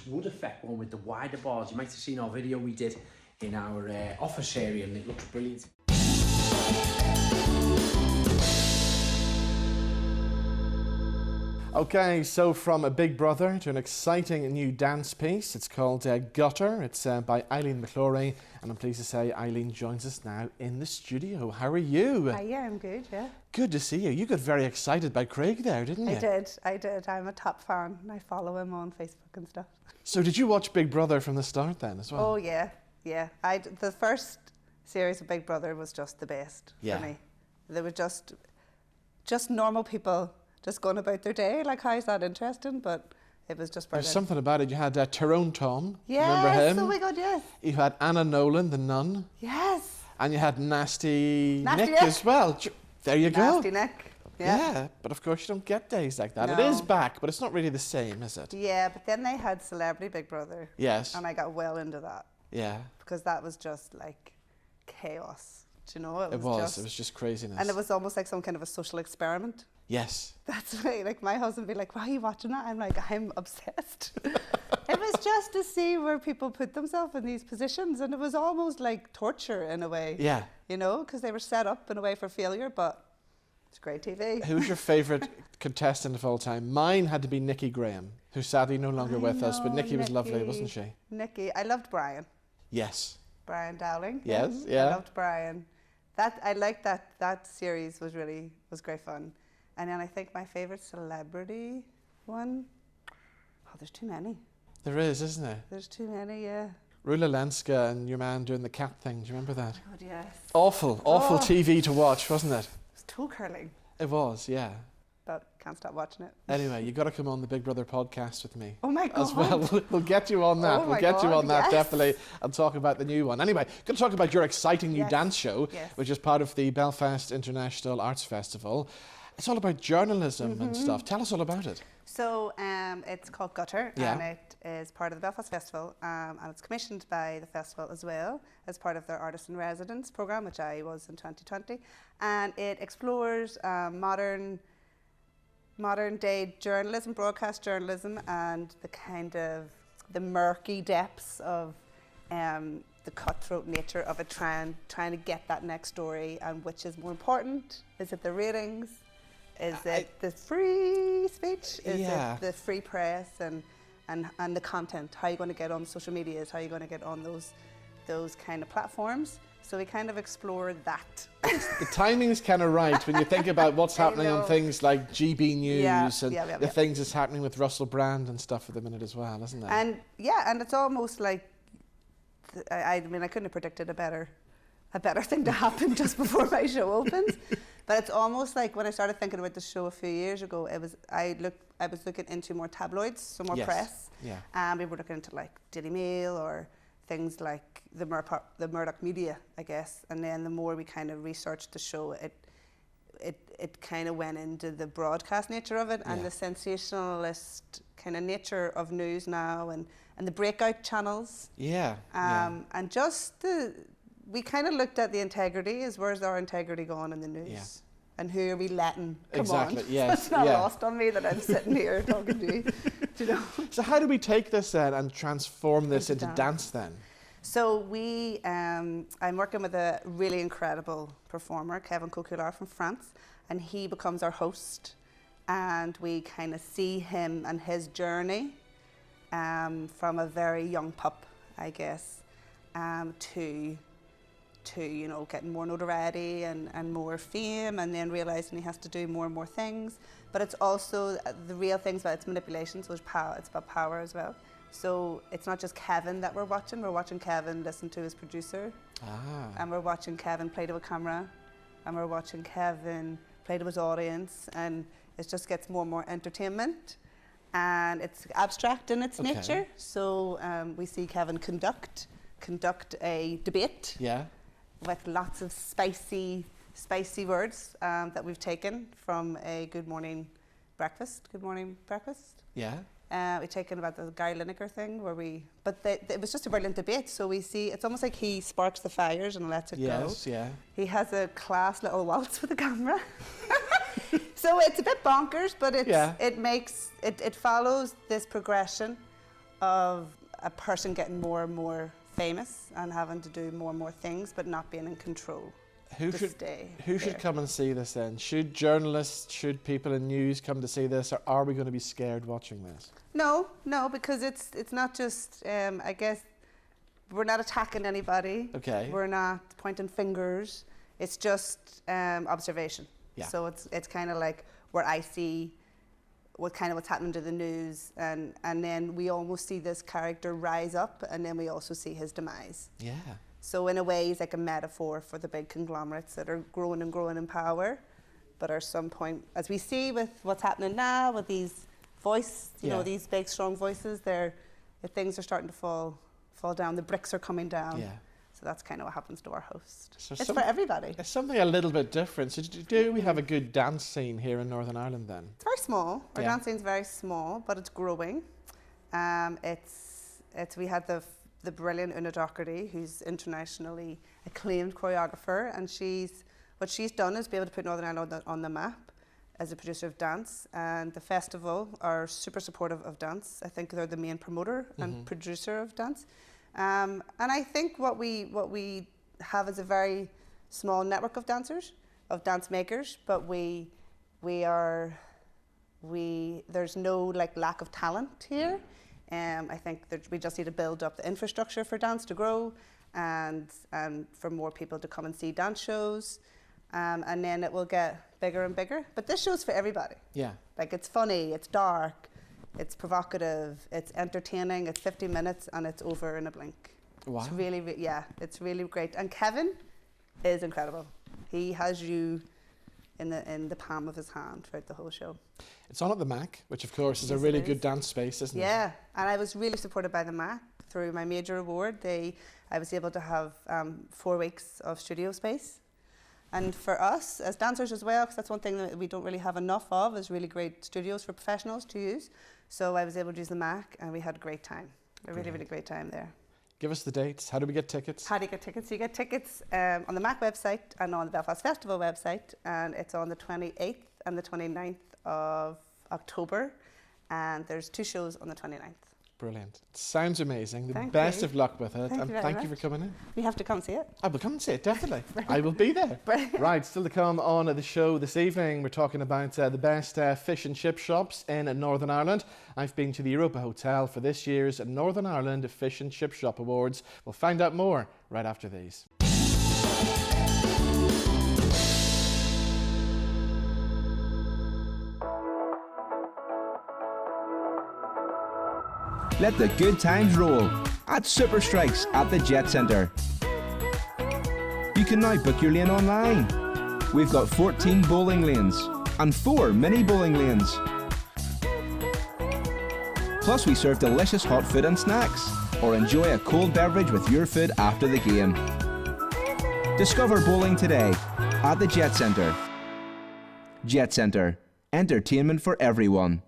wood effect one with the wider bars. You might have seen our video we did in our office area, and it looks brilliant. Okay, so from a Big Brother to an exciting new dance piece. It's called Gutter. It's by Eileen McClory, and I'm pleased to say Eileen joins us now in the studio. How are you? Yeah, I'm good, yeah. Good to see you. You got very excited by Craig there, didn't you? I did. I'm a top fan. I follow him on Facebook and stuff. So did you watch Big Brother from the start then as well? Oh, yeah. The first series of Big Brother was just the best for me. They were just normal people just going about their day. Like, how is that interesting? But it was just brilliant. There's something about it. You had Tyrone Tom. Yes, remember him? Oh my God, yes. You had Anna Nolan, the nun. Yes. And you had Nasty Nick as well. There you go. Nasty Nick. Yeah, but of course you don't get days like that. No. It is back, but it's not really the same, is it? Yeah, but then they had Celebrity Big Brother. Yes. And I got well into that. Yeah. Because that was just like chaos. Do you know? It was just craziness. And it was almost like some kind of a social experiment. Yes. That's right. Like, my husband would be like, why are you watching that? I'm like, I'm obsessed. It was just to see where people put themselves in these positions, and it was almost like torture in a way. Yeah. You know, because they were set up in a way for failure, but it's great TV. Who's your favourite contestant of all time? Mine had to be Nikki Graham, who's sadly no longer with us, but Nikki was lovely, wasn't she? Nikki. I loved Brian. Yes. Brian Dowling. Yes, yeah. I loved Brian. I liked that series was great fun. And then I think my favourite celebrity one, there's too many. There is, isn't there? There's too many, yeah. Rula Lenska and your man doing the cat thing, do you remember that? Oh God, yes. Awful TV to watch, wasn't it? It was toe curling. It was, yeah. But can't stop watching it. Anyway, you got to come on the Big Brother podcast with me. Oh my God. As well. We'll get you on that. Oh we'll get you on that, yes. definitely, and talk about the new one. Anyway, going to talk about your exciting new dance show, which is part of the Belfast International Arts Festival. It's all about journalism and stuff. Tell us all about it. So it's called Gutter, and it is part of the Belfast Festival, and it's commissioned by the festival as well as part of their Artist in Residence programme, which I was in 2020. And it explores modern day journalism, broadcast journalism, and the kind of the murky depths of the cutthroat nature of it, trying to get that next story, and which is more important. Is it the ratings? Is it the free speech? Is it the free press and the content? How are you going to get on social medias? How are you going to get on those kind of platforms? So we kind of explore that. The timing's kind of right when you think about what's happening on things like GB News and the things that's happening with Russell Brand and stuff at the minute as well, isn't it? And and it's almost like, I mean, I couldn't have predicted a better thing to happen just before my show opens. But it's almost like when I started thinking about the show a few years ago, I was looking into more tabloids, so more press. Yeah. And we were looking into like Daily Mail or things like the Murdoch media, I guess. And then the more we kind of researched the show, it kind of went into the broadcast nature of it and the sensationalist kind of nature of news now and the breakout channels. And just we kind of looked at the integrity, where's our integrity gone in the news? Yeah. And who are we letting come on? Yes. It's not lost on me that I'm sitting here talking to you. Do you know? So how do we take this then and transform this into dance then? So I'm working with a really incredible performer, Kevin Coquillard from France, and he becomes our host. And we kind of see him and his journey from a very young pup, I guess, to you know, getting more notoriety and more fame, and then realizing he has to do more and more things. But it's also the real things about its manipulation, so it's about power as well. So it's not just Kevin that we're watching Kevin listen to his producer, and we're watching Kevin play to a camera, and we're watching Kevin play to his audience, and it just gets more and more entertainment, and it's abstract in its nature. So we see Kevin conduct a debate with lots of spicy words that we've taken from a Good Morning Breakfast. We've taken about the Gary Lineker thing it was just a brilliant debate. So we see, it's almost like he sparks the fires and lets it go. He has a class little waltz with the camera. So it's a bit bonkers, but it follows this progression of a person getting more and more famous and having to do more and more things, but not being in control. Who should come and see this then? Should journalists, should people in news come to see this, or are we going to be scared watching this? No, because it's not just, I guess, we're not attacking anybody. We're not pointing fingers. It's just observation. So it's kind of like where I see what's happening to the news, and then we almost see this character rise up, and then we also see his demise. So in a way, he's like a metaphor for the big conglomerates that are growing and growing in power, but at some point, as we see with what's happening now with these these big strong voices, things are starting to fall down. The bricks are coming down. So that's kind of what happens to our host. So it's for everybody. It's something a little bit different. So do we have a good dance scene here in Northern Ireland then? It's very small. Our dance scene's very small, but it's growing. We had the brilliant Una Doherty, who's internationally acclaimed choreographer, and what she's done is be able to put Northern Ireland on the map as a producer of dance, and the festival are super supportive of dance. I think they're the main promoter and producer of dance. And I think what we have is a very small network of dancers, of dance makers, but there's no lack of talent here. I think that we just need to build up the infrastructure for dance to grow, and for more people to come and see dance shows, and then it will get bigger and bigger. But this show's for everybody. It's funny, it's dark, it's provocative, it's entertaining, it's 50 minutes, and it's over in a blink. Wow. It's really, it's really great. And Kevin is incredible. He has you in the palm of his hand throughout the whole show. It's on at the Mac, which of course is a really good dance space, isn't it? Yeah, and I was really supported by the Mac through my major award. I was able to have 4 weeks of studio space. And for us, as dancers as well, because that's one thing that we don't really have enough of, is really great studios for professionals to use. So I was able to use the Mac, and we had a great time. A really, really great time there. Give us the dates. How do we get tickets? How do you get tickets? You get tickets on the Mac website and on the Belfast Festival website, and it's on the 28th and the 29th of October, and there's 2 shows on the 29th. Brilliant. It sounds amazing. The best of luck with it. Thank you for coming in. You have to come see it. I will come and see it, definitely. I will be there. Right, still to come on the show this evening, we're talking about the best fish and chip shops in Northern Ireland. I've been to the Europa Hotel for this year's Northern Ireland Fish and Chip Shop Awards. We'll find out more right after these. Let the good times roll at Super Strikes at the Jet Centre. You can now book your lane online. We've got 14 bowling lanes and 4 mini bowling lanes. Plus we serve delicious hot food and snacks, or enjoy a cold beverage with your food after the game. Discover bowling today at the Jet Centre. Jet Centre. Entertainment for everyone.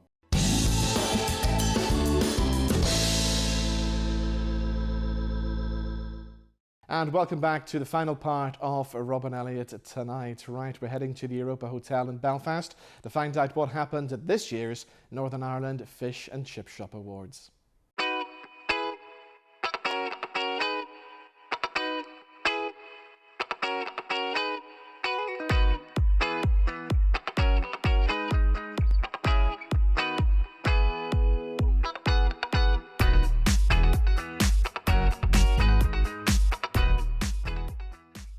And welcome back to the final part of Rob and Elliott tonight. Right, we're heading to the Europa Hotel in Belfast to find out what happened at this year's Northern Ireland Fish and Chip Shop Awards.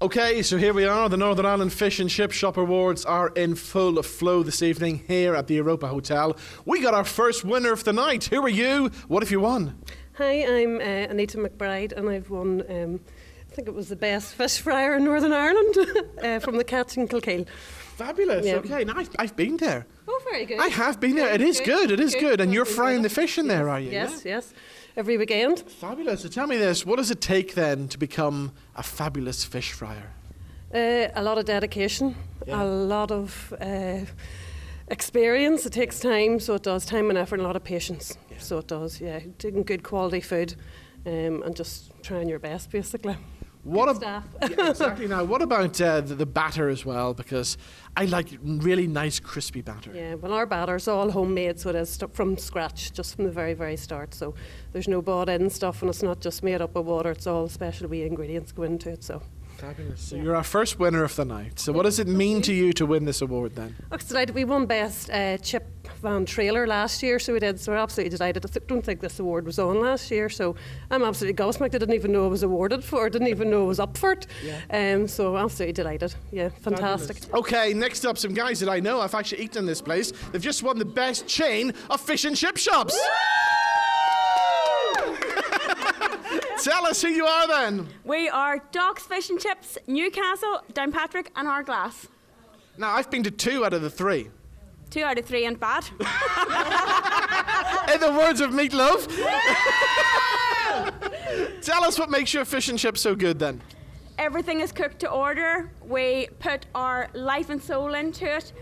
Okay, so here we are. The Northern Ireland Fish and Chip Shop Awards are in full flow this evening here at the Europa Hotel. We got our first winner of the night. Who are you? What have you won? Hi, I'm Anita McBride, and I've won, I think it was the best fish fryer in Northern Ireland from the Catch in Kilkeel. Fabulous. Yeah. Okay, now I've been there. Oh, very good. I have been there. It is good. It is good. And you're frying the fish in there, are you? Yes, yes. Every weekend. Fabulous. So tell me this, what does it take then to become a fabulous fish fryer? A lot of dedication, a lot of experience. It takes time, so it does. Time and effort and a lot of patience. Yeah. So it does, yeah. Taking good quality food and just trying your best, basically. Yeah, exactly. Now, what about the batter as well? Because I like really nice crispy batter. Yeah, well, our batter's all homemade, so it is from scratch, just from the very, very start. So there's no bought-in stuff, and it's not just made up of water. It's all special wee ingredients go into it. So. Fabulous. So you're our first winner of the night. So what does it mean to you to win this award then? Oh, it's delighted. We won Best Chip Van Trailer last year, so we did. So we're absolutely delighted. I don't think this award was on last year, so I'm absolutely gobsmacked. I didn't even know I was awarded for it. Didn't even know I was up for it. Yeah. So absolutely delighted. Yeah, fantastic. Fabulous. Okay, next up, some guys that I know. I've actually eaten in this place. They've just won the best chain of fish and chip shops. Tell us who you are then. We are Doc's Fish and Chips, Newcastle, Downpatrick and Ardglass. Now, I've been to 2 out of the 3. 2 out of 3 and bad. In the words of Meatloaf. Tell us what makes your fish and chips so good then. Everything is cooked to order. We put our life and soul into it.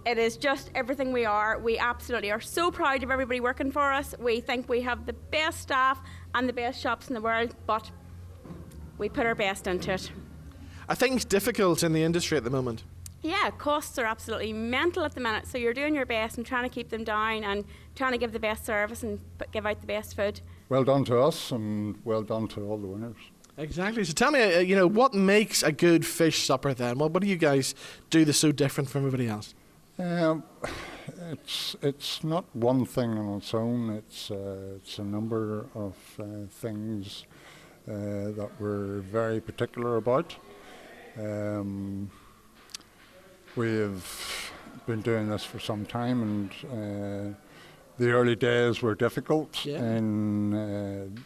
It is just everything we are. We absolutely are so proud of everybody working for us. We think we have the best staff and the best shops in the world, but we put our best into it. I think it's difficult in the industry at the moment. Yeah, costs are absolutely mental at the minute, so you're doing your best and trying to keep them down and trying to give the best service and give out the best food. Well done to us and well done to all the winners. Exactly. So tell me, what makes a good fish supper then? Well, what do you guys do that's so different from everybody else? It's not one thing on its own. It's a number of things that we're very particular about. We've been doing this for some time, and the early days were difficult in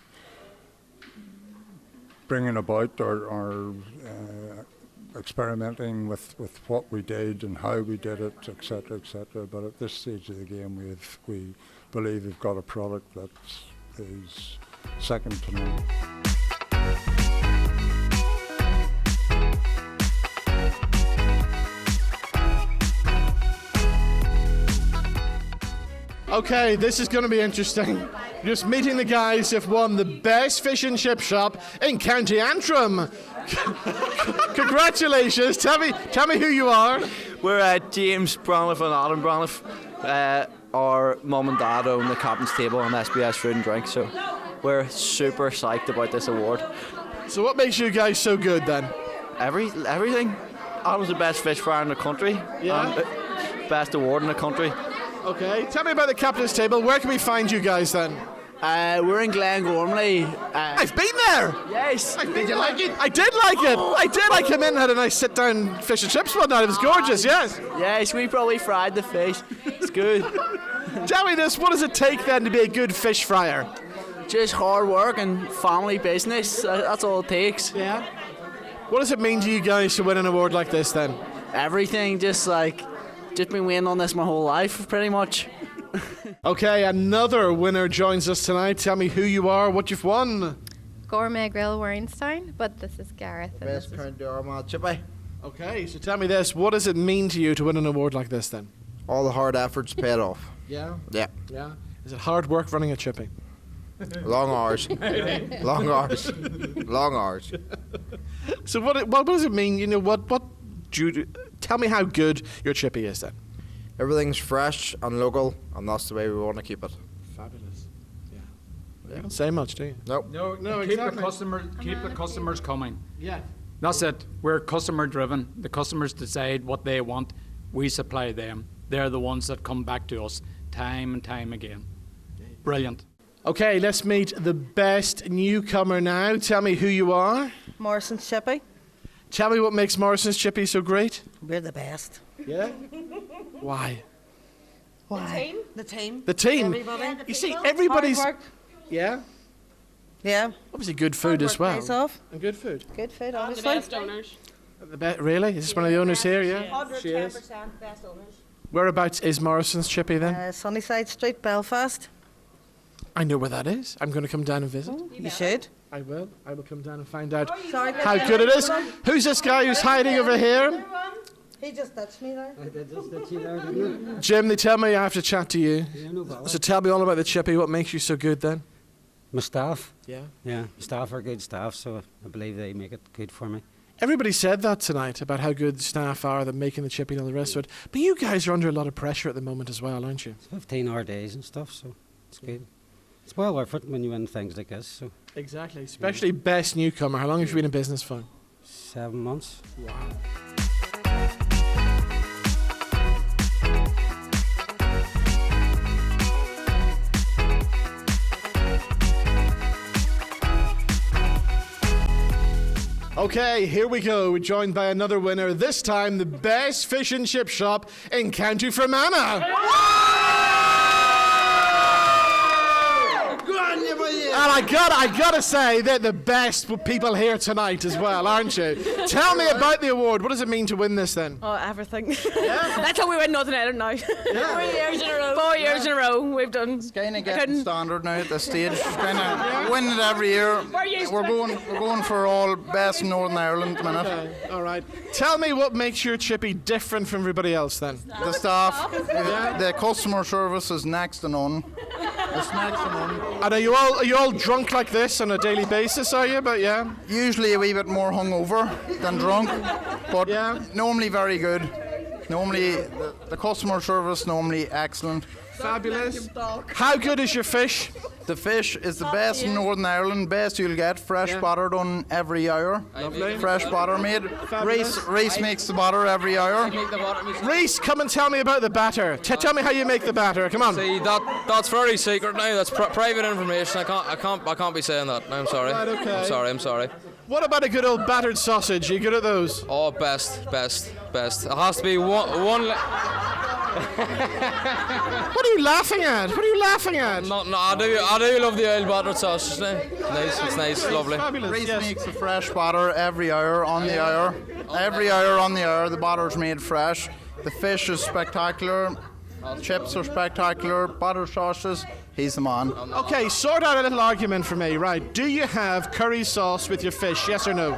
bringing about or experimenting with what we did and how we did it, etc., etc. But at this stage of the game, we believe we've got a product that is second to none. Okay, this is going to be interesting. Just meeting the guys who've won the best fish and chip shop in County Antrim. Congratulations. Tell me who you are. We're James Braniff and Adam Braniff. Our mum and dad own the Captain's Table on SBS Food and Drink, so we're super psyched about this award. So what makes you guys so good then? Everything. Adam's the best fish fryer in the country. Yeah. Best award in the country. Okay, tell me about the Captain's Table. Where can we find you guys then? We're in Glengormley. I've been there! Yes! Did you like it? I did like it! I did! I came in and had a nice sit-down fish and chips one night. It was gorgeous, yes! Yes, we probably fried the fish. It's good. Tell me this, what does it take then to be a good fish fryer? Just hard work and family business. That's all it takes. Yeah. What does it mean to you guys to win an award like this then? Everything, just been waiting on this my whole life, pretty much. Okay, another winner joins us tonight. Tell me who you are, what you've won. Gourmet Grill Warrenstein, but this is Gareth. Best County Armagh chippy. Okay, so tell me this, what does it mean to you to win an award like this then? All the hard efforts paid off. Yeah? Yeah. Yeah. Is it hard work running a chippy? Long hours. Long hours. Long hours. So what does it mean? Tell me how good your chippy is then. Everything's fresh and local, and that's the way we want to keep it. Fabulous. Yeah. You don't say much, do you? Nope. No, Keep exactly. the customers coming. Yeah. That's it. We're customer driven. The customers decide what they want. We supply them. They're the ones that come back to us time and time again. Brilliant. Okay, let's meet the best newcomer now. Tell me who you are. Morrison's Chippy. Tell me what makes Morrison's Chippy so great. We're the best. Yeah? Why? Why? The team. The team. Everybody. Yeah, you see, everybody's... Hard work. Yeah? Yeah. Obviously good food as well. Pays off. And good food. Good food, The obviously. best owners. Really? Is this one of the owners here? Yeah? 110% best owners. Whereabouts is Morrison's Chippy then? Sunnyside Street, Belfast. I know where that is. I'm going to come down and visit. You should. I will. I will come down and find out Sorry, how good it is. Who's this guy who's hiding over here? He just touched me there. Jim, they tell me I have to chat to you. So tell me all about the Chippy. What makes you so good then? My staff. Yeah. Yeah, staff are good staff, so I believe they make it good for me. Everybody said that tonight about how good the staff are, they're making the Chippy and all the rest of it. But you guys are under a lot of pressure at the moment as well, aren't you? 15-hour days and stuff, so it's good. It's well worth it when you win things like this. So. Exactly, especially best newcomer. How long have you been in business for? 7 months. Wow. Okay, here we go. We're joined by another winner. This time, the best fish and chip shop in County Fermanagh. And I gotta say, they're the best people here tonight as well, aren't you? Tell me about the award. What does it mean to win this then? Oh, everything. That's how we win Northern Ireland now. 4 years in a row. 4 years in a row we've done. It's kind of getting standard now at this stage. Kind of win it every year. We're going for all best in Northern Ireland at the minute. Okay, all right. Tell me what makes your Chippy different from everybody else then. The staff, the customer service is next to none. It's next to none. And are you all drunk like this on a daily basis, are you? But yeah. Usually a wee bit more hungover than drunk, but normally very good. Normally the customer service normally excellent. Fabulous. How good is your fish? The fish is the best in Northern Ireland, best you'll get. Fresh butter done every hour. Lovely. Fresh butter made. Reese makes the butter every hour. Reese, come and tell me about the batter. Tell me how you make the batter. Come on. See, that's very secret now. That's private information. I can't be saying that. No, I'm sorry. Right, okay. I'm sorry. What about a good old battered sausage? Are you good at those? Oh, best. It has to be one. What are you laughing at? No, I do love the old battered sausage now. It's nice, lovely. Reese makes the fresh batter every hour on the hour. Every hour on the hour, the batter's made fresh. The fish is spectacular. Chips are spectacular. Butter sausages. He's the man. Okay, sort out a little argument for me, right? Do you have curry sauce with your fish, yes or no?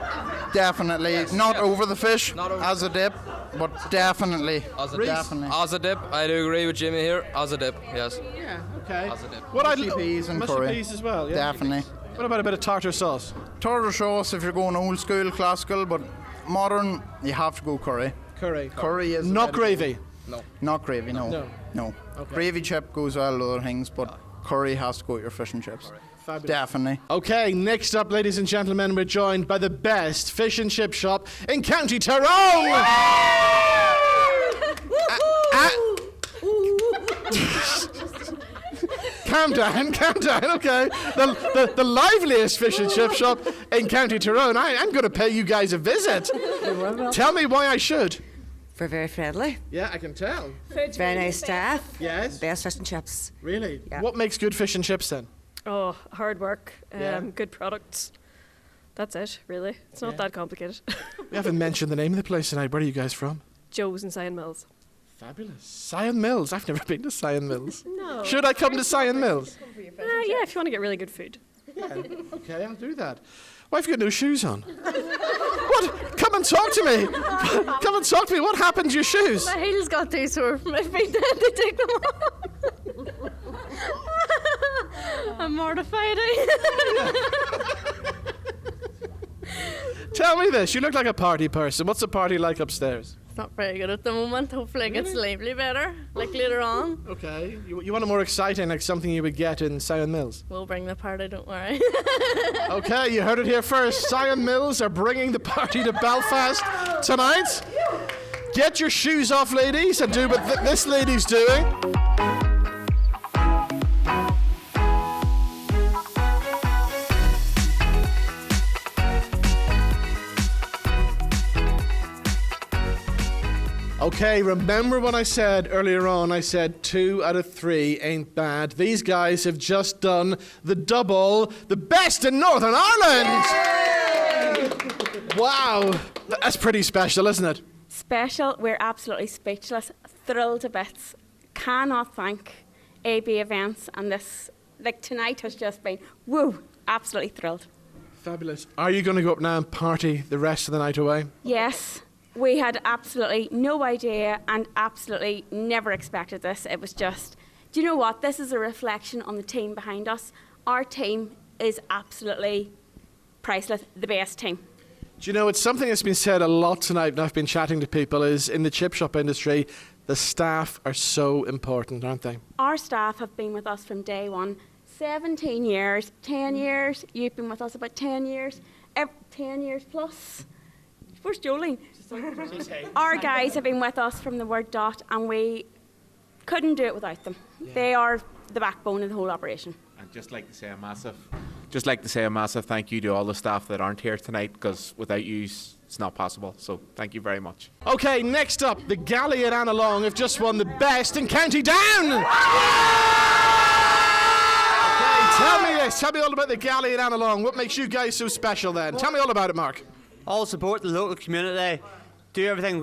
Definitely. Yes. Not over the fish, as a dip, but definitely. As a dip, I do agree with Jimmy here. As a dip, yes. Yeah, okay. As a dip. Mushy peas and curry. Mushy peas as well, yeah. Definitely. What about a bit of tartar sauce? Tartar sauce if you're going old school, classical, but modern, you have to go curry. Curry is... Not gravy? No. Not gravy, no. Okay. Gravy chip goes well with other things, but curry has to go with your fish and chips. Fabulous. Definitely. Okay, next up, ladies and gentlemen, we're joined by the best fish and chip shop in County Tyrone. Calm down, okay. The liveliest fish and chip shop in County Tyrone. I'm going to pay you guys a visit. Tell me why I should. We're very friendly. Yeah, I can tell. Very nice staff. Yes. Best fish and chips. Really? Yeah. What makes good fish and chips then? Oh, hard work, good products. That's it, really. It's not that complicated. We haven't mentioned the name of the place tonight. Where are you guys from? Joe's and Sion Mills. Fabulous. Sion Mills. I've never been to Sion Mills. No. Should I come to Sion Mills? Yeah, if you want to get really good food. Yeah, okay, I'll do that. Why have you got no shoes on? What? Come and talk to me. Come and talk to me. What happened to your shoes? My heels got too sore. My feet had to take them off. I'm mortified. Tell me this. You look like a party person. What's the party like upstairs? It's not very good at the moment. Hopefully it gets slightly better, like later on. Okay. You want it more exciting, like something you would get in Sion Mills? We'll bring the party, don't worry. Okay, you heard it here first. Sion Mills are bringing the party to Belfast tonight. Get your shoes off, ladies, and do what this lady's doing. Okay, remember what I said earlier on? I said 2 out of 3 ain't bad. These guys have just done the double, the best in Northern Ireland! Wow, that's pretty special, isn't it? Special. We're absolutely speechless, thrilled to bits. Cannot thank AB Events, and this, like tonight has just been, woo, absolutely thrilled. Fabulous. Are you going to go up now and party the rest of the night away? Yes. We had absolutely no idea and absolutely never expected this. It was just, do you know what? This is a reflection on the team behind us. Our team is absolutely priceless, the best team. Do you know, it's something that's been said a lot tonight when I've been chatting to people, is in the chip shop industry, the staff are so important, aren't they? Our staff have been with us from day one. 17 years, 10 years. You've been with us about 10 years. 10 years plus. Where's Jolene? Our guys have been with us from the word dot, and we couldn't do it without them. Yeah. They are the backbone of the whole operation. I'd just like to say a massive thank you to all the staff that aren't here tonight, because without you it's not possible. So thank you very much. Okay, next up, the Galley at Annalong have just won the best in County Down. Okay, tell me all about the Galley at Annalong. What makes you guys so special then? Tell me all about it, Mark. All support the local community, do everything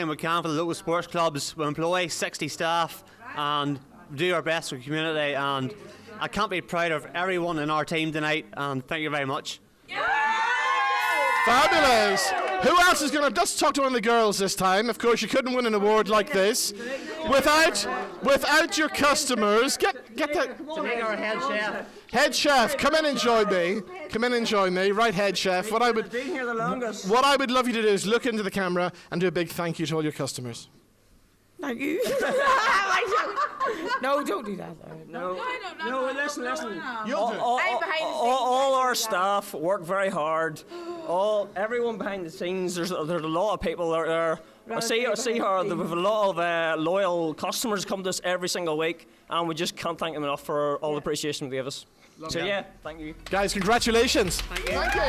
we can for the local sports clubs. We employ 60 staff and do our best for the community, and I can't be proud of everyone in our team tonight, and thank you very much. Fabulous! Who else is going to... Let's talk to one of the girls this time. Of course, you couldn't win an award like this without your customers. Get the... Our head chef. Head chef, come in and join me. Come in and join me. Right, head chef. What I would love you to do is look into the camera and do a big thank you to all your customers. Thank you. No, don't do that. No, listen. You'll do it. All our staff work very hard. Everyone behind the scenes. There's a lot of people that are there. I see her. We have a lot of loyal customers come to us every single week, and we just can't thank them enough for all the appreciation they give us. So yeah, thank you. Guys, congratulations. Thank you. Thank you.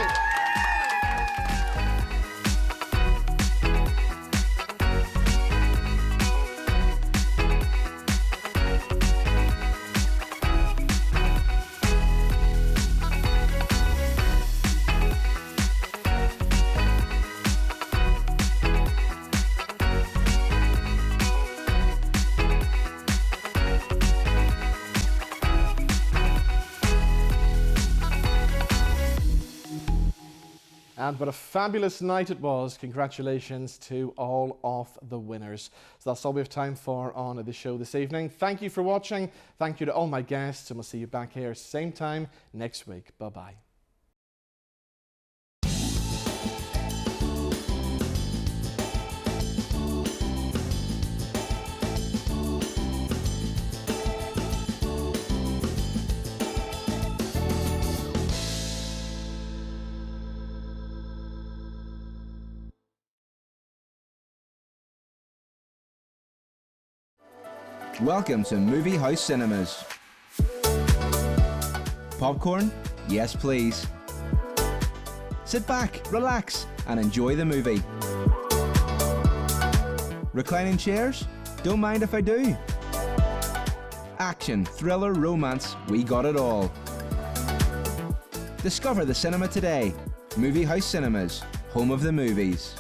And what a fabulous night it was. Congratulations to all of the winners. So that's all we have time for on the show this evening. Thank you for watching. Thank you to all my guests, and we'll see you back here same time next week. Bye-bye. Welcome to Movie House Cinemas. Popcorn? Yes, please. Sit back, relax, and enjoy the movie. Reclining chairs? Don't mind if I do. Action, thriller, romance, we got it all. Discover the cinema today. Movie House Cinemas, home of the movies.